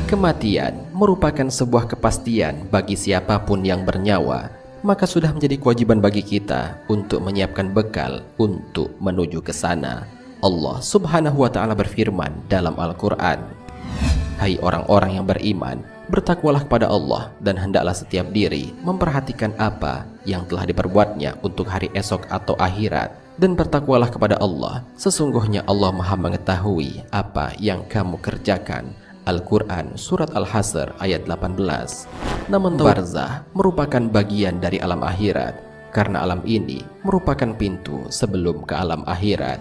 Kematian merupakan sebuah kepastian bagi siapapun yang bernyawa, maka sudah menjadi kewajiban bagi kita untuk menyiapkan bekal untuk menuju ke sana. Allah Subhanahu wa Ta'ala berfirman dalam Al-Quran, "Hai orang-orang yang beriman, bertakwalah kepada Allah dan hendaklah setiap diri memperhatikan apa yang telah diperbuatnya untuk hari esok atau akhirat. Dan bertakwalah kepada Allah, sesungguhnya Allah Maha mengetahui apa yang kamu kerjakan." Al-Quran Surat Al-Hasr ayat 18. Namun barzah merupakan bagian dari alam akhirat, karena alam ini merupakan pintu sebelum ke alam akhirat.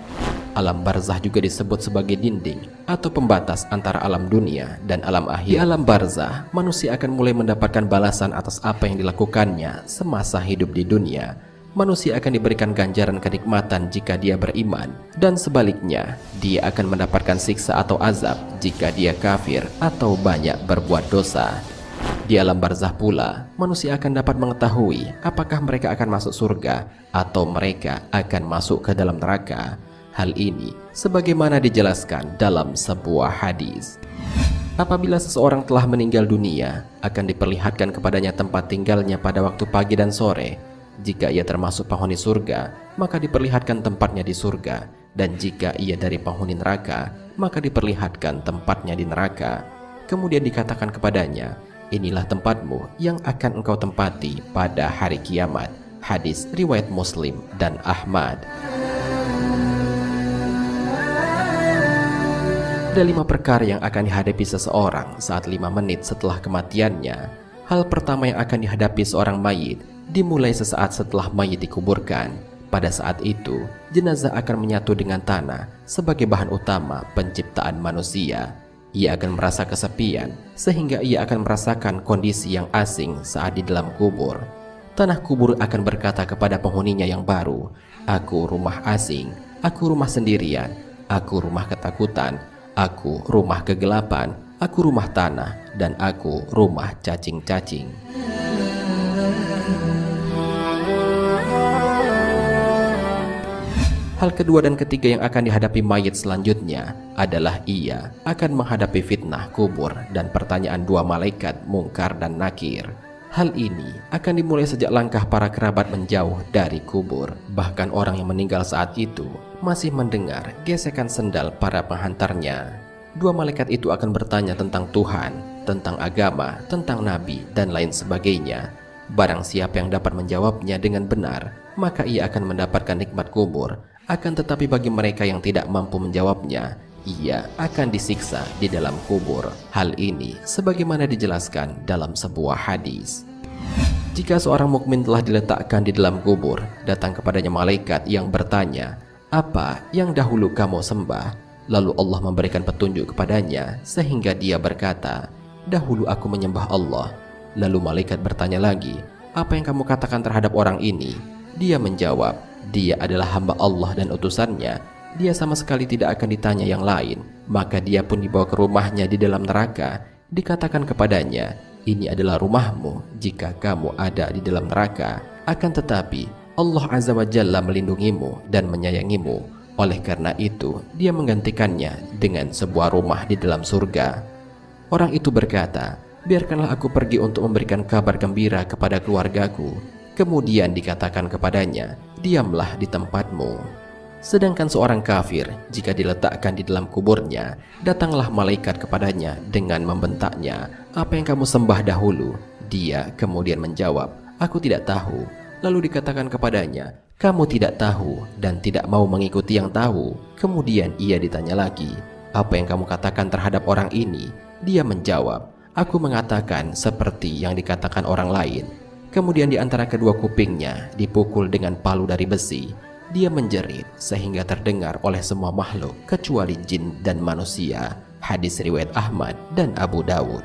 Alam barzah juga disebut sebagai dinding atau pembatas antara alam dunia dan alam akhirat. Di alam barzah, manusia akan mulai mendapatkan balasan atas apa yang dilakukannya semasa hidup di dunia. Manusia akan diberikan ganjaran kenikmatan jika dia beriman, dan sebaliknya, dia akan mendapatkan siksa atau azab jika dia kafir atau banyak berbuat dosa. Di alam barzah pula, manusia akan dapat mengetahui apakah mereka akan masuk surga atau mereka akan masuk ke dalam neraka. Hal ini sebagaimana dijelaskan dalam sebuah hadis. Apabila seseorang telah meninggal dunia, akan diperlihatkan kepadanya tempat tinggalnya pada waktu pagi dan sore. Jika ia termasuk penghuni surga, maka diperlihatkan tempatnya di surga, dan jika ia dari penghuni neraka, maka diperlihatkan tempatnya di neraka. Kemudian dikatakan kepadanya, "Inilah tempatmu yang akan engkau tempati pada hari kiamat." Hadis riwayat Muslim dan Ahmad. Ada 5 perkara yang akan dihadapi seseorang saat 5 menit setelah kematiannya. Hal pertama yang akan dihadapi seorang mayit dimulai sesaat setelah mayit dikuburkan. Pada saat itu, jenazah akan menyatu dengan tanah sebagai bahan utama penciptaan manusia. Ia akan merasa kesepian, sehingga ia akan merasakan kondisi yang asing saat di dalam kubur. Tanah kubur akan berkata kepada penghuninya yang baru, "Aku rumah asing, aku rumah sendirian, aku rumah ketakutan, aku rumah kegelapan, aku rumah tanah, dan aku rumah cacing-cacing." Hal kedua dan ketiga yang akan dihadapi mayit selanjutnya adalah ia akan menghadapi fitnah kubur dan pertanyaan 2 malaikat Mungkar dan Nakir. Hal ini akan dimulai sejak langkah para kerabat menjauh dari kubur. Bahkan orang yang meninggal saat itu masih mendengar gesekan sendal para penghantarnya. 2 malaikat itu akan bertanya tentang Tuhan, tentang agama, tentang nabi, dan lain sebagainya. Barang siapa yang dapat menjawabnya dengan benar, maka ia akan mendapatkan nikmat kubur. Akan tetapi bagi mereka yang tidak mampu menjawabnya, ia akan disiksa di dalam kubur. Hal ini sebagaimana dijelaskan dalam sebuah hadis. Jika seorang mukmin telah diletakkan di dalam kubur, datang kepadanya malaikat yang bertanya, "Apa yang dahulu kamu sembah?" Lalu Allah memberikan petunjuk kepadanya sehingga dia berkata, "Dahulu aku menyembah Allah." Lalu malaikat bertanya lagi, "Apa yang kamu katakan terhadap orang ini?" Dia menjawab, "Dia adalah hamba Allah dan utusannya. Dia sama sekali tidak akan ditanya yang lain." Maka dia pun dibawa ke rumahnya di dalam neraka. Dikatakan kepadanya, "Ini adalah rumahmu jika kamu ada di dalam neraka. Akan tetapi Allah Azza wa Jalla melindungimu dan menyayangimu. Oleh karena itu dia menggantikannya dengan sebuah rumah di dalam surga." Orang itu berkata, "Biarkanlah aku pergi untuk memberikan kabar gembira kepada keluargaku." Kemudian dikatakan kepadanya, "Diamlah di tempatmu." Sedangkan seorang kafir, jika diletakkan di dalam kuburnya, datanglah malaikat kepadanya dengan membentaknya, "Apa yang kamu sembah dahulu?" Dia kemudian menjawab, "Aku tidak tahu." Lalu dikatakan kepadanya, "Kamu tidak tahu dan tidak mau mengikuti yang tahu." Kemudian ia ditanya lagi, "Apa yang kamu katakan terhadap orang ini?" Dia menjawab, "Aku mengatakan seperti yang dikatakan orang lain." Kemudian di antara kedua kupingnya dipukul dengan palu dari besi. Dia menjerit sehingga terdengar oleh semua makhluk kecuali jin dan manusia. Hadis riwayat Ahmad dan Abu Dawud.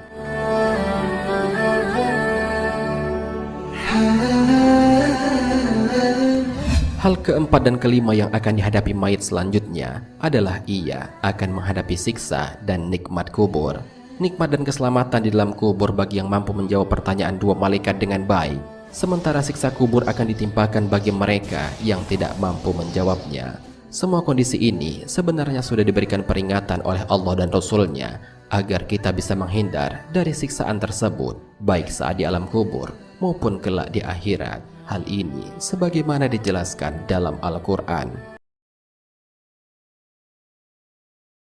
Hal keempat dan kelima yang akan dihadapi mayit selanjutnya adalah ia akan menghadapi siksa dan nikmat kubur. Nikmat dan keselamatan di dalam kubur bagi yang mampu menjawab pertanyaan 2 malaikat dengan baik. Sementara siksa kubur akan ditimpakan bagi mereka yang tidak mampu menjawabnya. Semua kondisi ini sebenarnya sudah diberikan peringatan oleh Allah dan Rasul-Nya agar kita bisa menghindar dari siksaan tersebut, baik saat di alam kubur maupun kelak di akhirat. Hal ini sebagaimana dijelaskan dalam Al-Quran.